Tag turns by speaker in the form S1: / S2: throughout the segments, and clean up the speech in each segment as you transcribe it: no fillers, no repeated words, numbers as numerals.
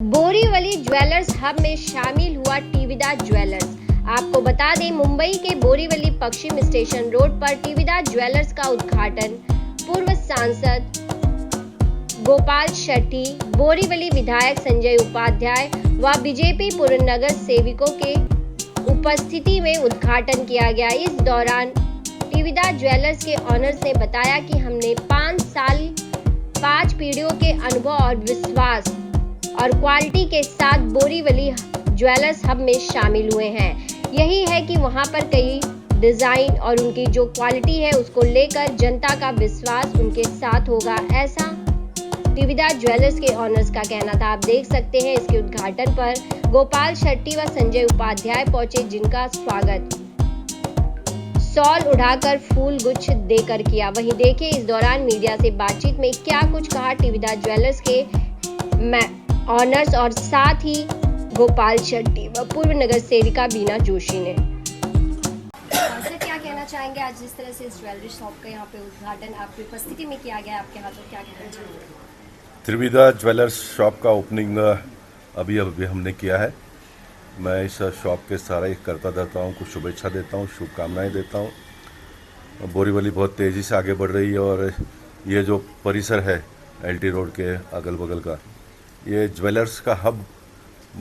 S1: Borivali jewellers hub में शामिल हुआ टीवीदा ज्वेलर्स। आपको बता दें, मुंबई के बोरीवली पश्चिम स्टेशन रोड पर टीवीदा ज्वेलर्स का उद्घाटन पूर्व सांसद गोपाल शेट्टी, बोरीवली विधायक संजय उपाध्याय व बीजेपी पूर्व नगर सेवकों के उपस्थिति में उद्घाटन किया गया। इस दौरान टीवीदा ज्वेलर्स के ऑनर्स ने बताया कि हमने 5 साल 5 पीढ़ियों के अनुभव और विश्वास और क्वालिटी के साथ बोरीवली ज्वेलर्स हब में शामिल हुए हैं। यही है कि वहां पर कई डिज़ाइन और उनकी जो क्वालिटी है उसको लेकर जनता का विश्वास उनके साथ होगा, ऐसा टीवीदा ज्वेलर्स के ऑनर्स का कहना था। आप देख सकते हैं इसके उद्घाटन पर गोपाल शेट्टी व संजय उपाध्याय पहुंचे, जिनका स्वागत शॉल उड़ाकर फूल गुच्छ देकर किया। वहीं देखिए इस दौरान मीडिया से बातचीत में क्या कुछ कहा टीवीदा ज्वेलर्स के ऑनर्स और साथ ही गोपाल शेट्टी व पूर्व नगर सेविका बीना जोशी ने। सर, क्या कहना चाहेंगे आज जिस तरह से इस ज्वेलरी शॉप का यहाँ पे उद्घाटन आपकी उपस्थिति में किया गया, आपके हाथों, क्या कहना चाहेंगे?
S2: टीवीदा ज्वेलर्स शॉप का ओपनिंग अभी हमने किया है। मैं इस शॉप के सारे कर्ता-धर्ताओं को शुभेच्छा देता हूँ, शुभकामनाएं देता हूँ। बोरीवली बहुत तेज़ी से आगे बढ़ रही है और ये जो परिसर है LT रोड के अगल बगल का, ये ज्वेलर्स का हब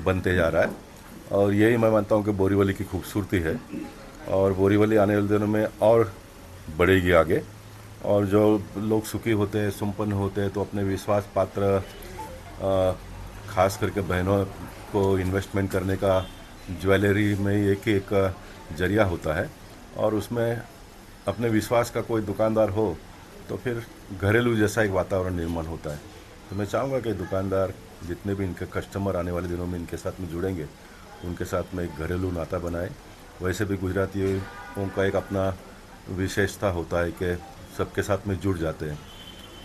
S2: बनते जा रहा है और यही मैं मानता हूँ कि बोरीवली की खूबसूरती है और बोरीवली आने वाले दिनों में और बढ़ेगी आगे। और जो लोग सुखी होते हैं, संपन्न होते हैं, तो अपने विश्वास पात्र खास करके बहनों को इन्वेस्टमेंट करने का ज्वेलरी में एक जरिया होता है और उसमें अपने विश्वास का कोई दुकानदार हो तो फिर घरेलू जैसा एक वातावरण निर्माण होता है। तो मैं चाहूँगा कि दुकानदार जितने भी इनके कस्टमर आने वाले दिनों में इनके साथ में जुड़ेंगे, उनके साथ में एक घरेलू नाता बनाए। वैसे भी गुजरातियों का एक अपना विशेषता होता है कि सबके साथ में जुड़ जाते हैं,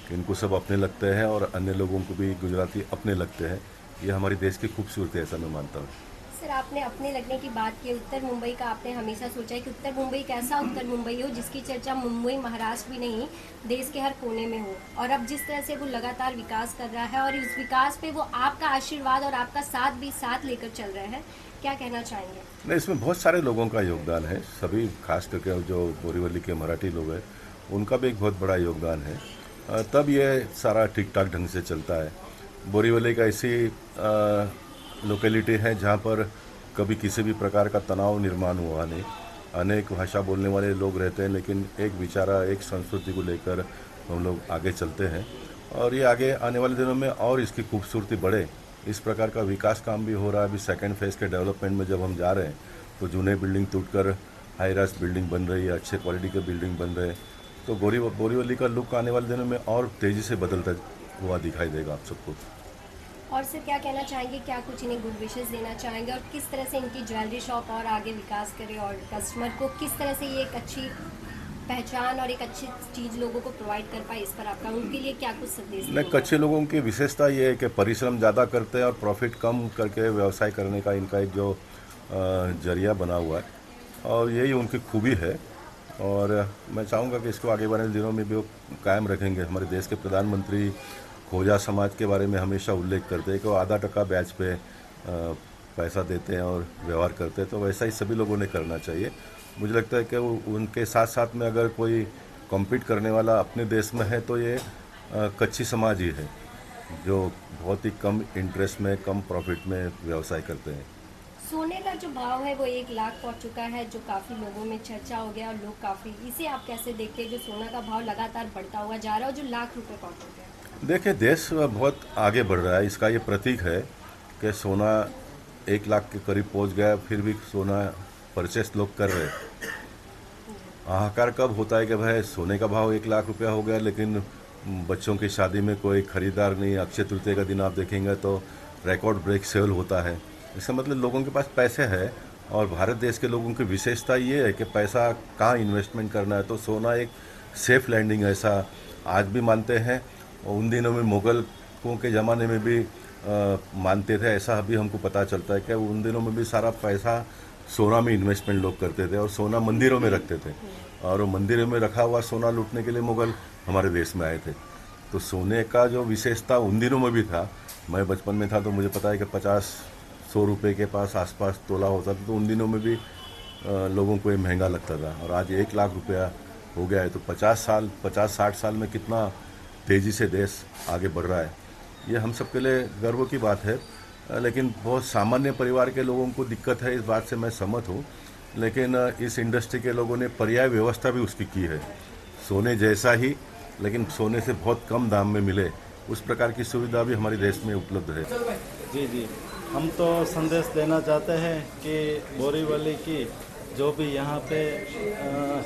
S2: कि इनको सब अपने लगते हैं और अन्य लोगों को भी गुजराती अपने लगते हैं। ये हमारी देश की खूबसूरती है, ऐसा मैं मानता हूँ।
S1: सर, आपने अपने लगने की बात की। उत्तर मुंबई का आपने हमेशा सोचा है कि उत्तर मुंबई एक ऐसा उत्तर मुंबई हो जिसकी चर्चा मुंबई महाराष्ट्र भी नहीं, देश के हर कोने में हो। और अब जिस तरह से वो लगातार विकास कर रहा है और इस विकास पे वो आपका आशीर्वाद और आपका साथ भी साथ लेकर चल रहे हैं, क्या कहना चाहेंगे?
S2: नहीं, इसमें बहुत सारे लोगों का योगदान है, सभी खास करके जो बोरीवली के मराठी लोग हैं उनका भी एक बहुत बड़ा योगदान है, तब ये सारा ठीक ठाक ढंग से चलता है। बोरीवली एक ऐसी लोकेलिटी है जहाँ पर कभी किसी भी प्रकार का तनाव निर्माण हुआ नहीं। अनेक भाषा बोलने वाले लोग रहते हैं, लेकिन एक विचारा, एक संस्कृति को लेकर हम लोग आगे चलते हैं और ये आगे आने वाले दिनों में और इसकी खूबसूरती बढ़े, इस प्रकार का विकास काम भी हो रहा है। अभी सेकेंड फेज़ के डेवलपमेंट में जब हम जा रहे हैं तो जूने बिल्डिंग टूटकर हाई राइज बिल्डिंग बन रही है, अच्छे क्वालिटी के बिल्डिंग बन रहे हैं, तो बोरीवली का लुक आने वाले दिनों में और तेज़ी से बदलता हुआ दिखाई देगा आप सबको।
S1: और सर, क्या कहना चाहेंगे, क्या कुछ इन्हें गुड विशेस देना चाहेंगे और किस तरह से इनकी ज्वेलरी शॉप और आगे विकास करे और कस्टमर को किस तरह से ये एक अच्छी पहचान और एक अच्छी चीज़ लोगों को प्रोवाइड कर पाए, इस पर आपका उनके लिए क्या कुछ संदेश?
S2: नहीं, कच्चे लोगों की विशेषता ये है कि परिश्रम ज़्यादा करते हैं और प्रॉफिट कम करके व्यवसाय करने का इनका एक जो जरिया बना हुआ है और यही उनकी खूबी है और मैं चाहूँगा कि इसको आगे बढ़ने दिनों में भी वो कायम रखेंगे। हमारे देश के प्रधानमंत्री खोजा समाज के बारे में हमेशा उल्लेख करते हैं कि वो ½ ब्याज पे पैसा देते हैं और व्यवहार करते हैं, तो वैसा ही सभी लोगों ने करना चाहिए। मुझे लगता है कि उनके साथ साथ में अगर कोई कॉम्पीट करने वाला अपने देश में है तो ये कच्ची समाज ही है, जो बहुत ही कम इंटरेस्ट में, कम प्रॉफिट में व्यवसाय करते हैं।
S1: सोने का जो भाव है वो 1 लाख पहुंच चुका है, जो काफ़ी लोगों में चर्चा हो गया और लोग काफ़ी, इसे आप कैसे देखते हैं जो सोना का भाव लगातार बढ़ता हुआ जा रहा है और जो लाख रुपए पहुंच चुका है?
S2: देखिए, देश बहुत आगे बढ़ रहा है, इसका ये प्रतीक है कि सोना 1 लाख के करीब पहुंच गया, फिर भी सोना परचेस लोग कर रहे हैं। हाहाकार कब होता है कि भाई सोने का भाव 1 लाख रुपया हो गया लेकिन बच्चों की शादी में कोई खरीदार नहीं। अक्षय तृतीया का दिन आप देखेंगे तो रिकॉर्ड ब्रेक सेल होता है। इसका मतलब लोगों के पास पैसे है और भारत देश के लोगों की विशेषता ये है कि पैसा कहाँ इन्वेस्टमेंट करना है, तो सोना एक सेफ लैंडिंग ऐसा आज भी मानते हैं और उन दिनों में मुगलों के ज़माने में भी मानते थे। ऐसा अभी हमको पता चलता है कि उन दिनों में भी सारा पैसा सोना में इन्वेस्टमेंट लोग करते थे और सोना मंदिरों में रखते थे और वो मंदिरों में रखा हुआ सोना लूटने के लिए मुगल हमारे देश में आए थे। तो सोने का जो विशेषता उन दिनों में भी था मैं बचपन में था तो मुझे पता है कि 50-100 रुपये के पास आसपास तोला होता था, तो उन दिनों में भी लोगों को ये महंगा लगता था। और आज 1 लाख रुपया हो गया है, तो 50-60 साल में कितना तेज़ी से देश आगे बढ़ रहा है, ये हम सबके लिए गर्व की बात है। लेकिन बहुत सामान्य परिवार के लोगों को दिक्कत है, इस बात से मैं सहमत हूँ। लेकिन इस इंडस्ट्री के लोगों ने पर्याय व्यवस्था भी उसकी की है, सोने जैसा ही लेकिन सोने से बहुत कम दाम में मिले, उस प्रकार की सुविधा भी हमारे देश में उपलब्ध है।
S3: जी, हम तो संदेश देना चाहते हैं कि बोरीवली की जो भी यहाँ पे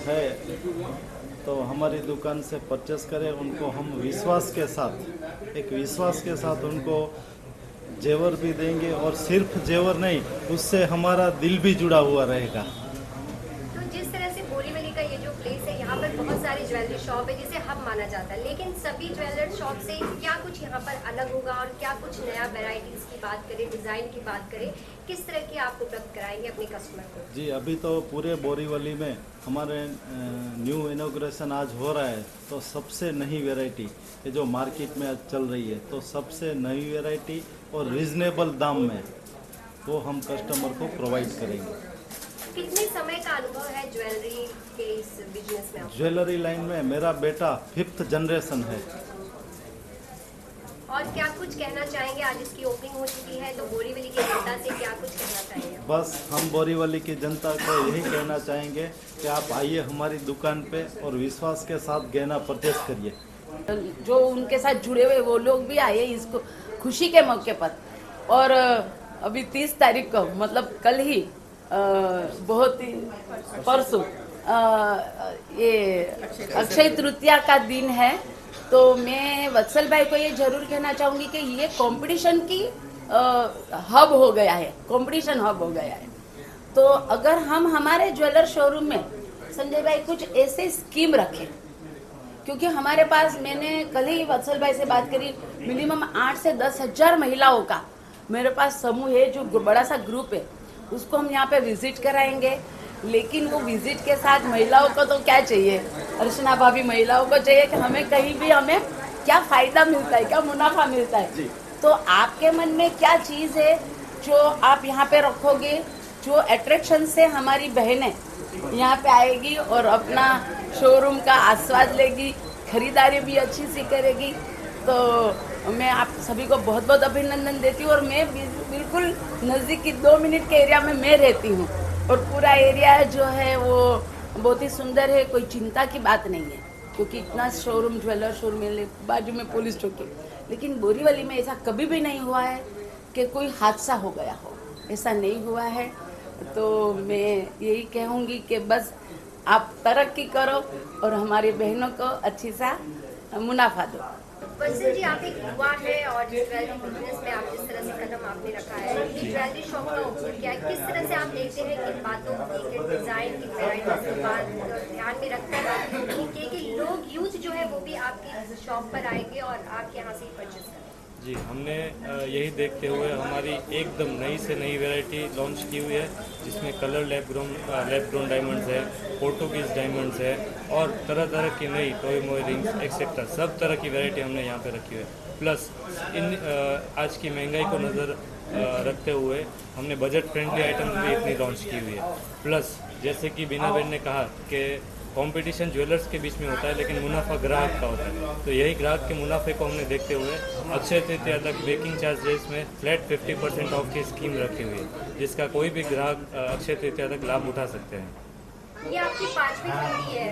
S3: है तो हमारी दुकान से परचेस करें। उनको हम विश्वास के साथ उनको जेवर भी देंगे, और सिर्फ जेवर नहीं, उससे हमारा दिल भी जुड़ा हुआ रहेगा।
S1: तो जिस तरह से बोरीवली का ये जो प्लेस है, यहाँ पर बहुत सारी ज्वेलरी शॉप है जिसे हब माना जाता है, लेकिन सभी ज्वेलर शॉप से क्या कुछ यहाँ पर अलग होगा और क्या कुछ नया वैरायटीज की बात करें, डिज़ाइन की बात करें, किस तरह की आप उपलब्ध कराएंगे अपने कस्टमर को? जी,
S3: अभी तो पूरे बोरीवली में हमारे न्यू इनॉग्रेशन आज हो रहा है, तो सबसे नई वैरायटी ये जो मार्केट में आज चल रही है, तो सबसे नई वैरायटी और रीजनेबल दाम में वो हम कस्टमर को प्रोवाइड करेंगे।
S1: कितने समय का अनुभव है ज्वेलरी के इस बिजनेस में?
S3: ज्वेलरी लाइन में मेरा बेटा 5th जनरेशन है।
S1: और क्या कुछ कहना चाहेंगे? आज इसकी ओपनिंग हो चुकी है, तो बोरीवली की जनता से क्या कुछ कहना चाहेंगे?
S3: बस हम बोरीवली की जनता को यही कहना चाहेंगे कि आप आइए हमारी दुकान पे और विश्वास के साथ गहना परचेस करिए।
S4: जो उनके साथ जुड़े हुए वो लोग भी आए इसको खुशी के मौके पर। और अभी 30 तारीख को, मतलब कल ही, बहुत ही परसों ये अक्षय तृतीया का दिन है, तो मैं वत्सल भाई को ये जरूर कहना चाहूंगी कि ये कंपटीशन की हब हो गया है, कंपटीशन हब हो गया है। तो अगर हम हमारे ज्वेलर शोरूम में संजय भाई कुछ ऐसे स्कीम रखें, क्योंकि हमारे पास, मैंने कल ही वत्सल भाई से बात करी, मिनिमम 8 से 10 हजार महिलाओं का मेरे पास समूह है, जो बड़ा सा ग्रुप है, उसको हम यहाँ पे विजिट कराएंगे। लेकिन वो विजिट के साथ महिलाओं को तो क्या चाहिए, अर्चना भाभी, महिलाओं को चाहिए कि हमें कहीं भी हमें क्या फायदा मिलता है, क्या मुनाफा मिलता है। तो आपके मन में क्या चीज़ है जो आप यहाँ पे रखोगे, जो अट्रैक्शन से हमारी बहनें यहाँ पे आएगी और अपना शोरूम का आस्वाद लेगी, खरीदारी भी अच्छी सी करेगी। तो मैं आप सभी को बहुत बहुत अभिनंदन देती हूँ। और मैं बिल्कुल नज़दीक की 2 मिनट के एरिया में मैं रहती हूँ, और पूरा एरिया जो है वो बहुत ही सुंदर है, कोई चिंता की बात नहीं है, क्योंकि इतना शोरूम, ज्वेलर शोरूम है, बाजू में पुलिस चौकी। लेकिन बोरीवली में ऐसा कभी भी नहीं हुआ है कि कोई हादसा हो गया हो, ऐसा नहीं हुआ है। तो मैं यही कहूँगी कि बस आप तरक्की करो और हमारी बहनों को अच्छी सा मुनाफा दो।
S1: वत्सल जी, आप एक युवा है और ज्वेलरी बिजनेस में आप जिस तरह से कदम आपने रखा है, ये ज्वेलरी शॉप का ओपन किया है, किस तरह से आप देखते हैं कि बातों की, डिजाइन की, वैरायटीज की बात ध्यान में रखकर आप कि लोग, यूथ जो है वो भी आपकी शॉप पर आएंगे और आपके यहाँ से ही परचेज करेंगे?
S5: जी, हमने यही देखते हुए हमारी एकदम नई से नई वैरायटी लॉन्च की हुई है, जिसमें कलर लैब ग्रोन डायमंड्स है, पोर्टुगीज डायमंड्स है, और तरह तरह की नई टॉय मोय रिंग्स एक्सेट्रा सब तरह की वैरायटी हमने यहाँ पे रखी हुई है। प्लस इन आज की महंगाई को नज़र रखते हुए हमने बजट फ्रेंडली आइटम्स भी इतनी लॉन्च की हुई है। प्लस जैसे कि बीना बहन ने कहा कि कंपटीशन ज्वेलर्स के बीच में होता है, लेकिन मुनाफा ग्राहक का होता है, तो यही ग्राहक के मुनाफे को हमने देखते हुए अक्षय तृतीया तक मेकिंग चार्जेस में फ्लैट 50% ऑफ की स्कीम रखी हुई है, जिसका कोई भी ग्राहक अक्षय तृतीया तक लाभ उठा सकते हैं।
S1: ये आपकी 5वीं पीढ़ी है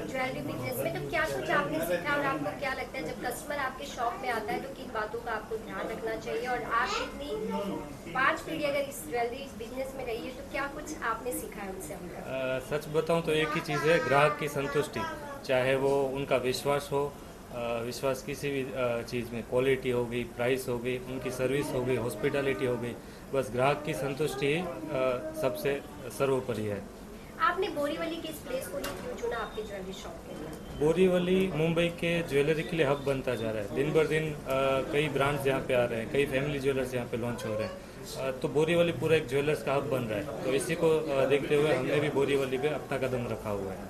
S1: ज्वेलरी बिजनेस में, तो क्या कुछ आपने सीखा और आपको क्या लगता है जब कस्टमर आपके शॉप में आता है तो किन बातों का आपको ध्यान रखना चाहिए? और आप इतनी 5 पीढ़ी अगर इस ज्वेलरी बिजनेस में रही है तो क्या कुछ आपने सीखा है उनसे?
S5: सच बताऊं तो एक ही चीज़ है, ग्राहक की संतुष्टि, चाहे वो उनका विश्वास हो, विश्वास किसी भी चीज़ में, क्वालिटी हो गई, प्राइस हो गई, उनकी सर्विस हो गई, हॉस्पिटलिटी हो गई, बस ग्राहक की संतुष्टि ही सबसे सर्वोपरि है।
S1: आपने बोरीवली के इस प्लेस को ही क्यों चुना आपके ज्वेलरी शॉप के लिए?
S5: बोरीवली मुंबई के ज्वेलरी के लिए हब बनता जा रहा है, दिन बर दिन कई ब्रांड्स यहाँ पे आ रहे हैं, कई फैमिली ज्वेलर्स यहाँ पे लॉन्च हो रहे हैं, तो बोरीवली पूरा एक ज्वेलर्स का हब बन रहा है। तो इसी को देखते हुए हमने भी बोरीवली पे अपना कदम रखा हुआ है।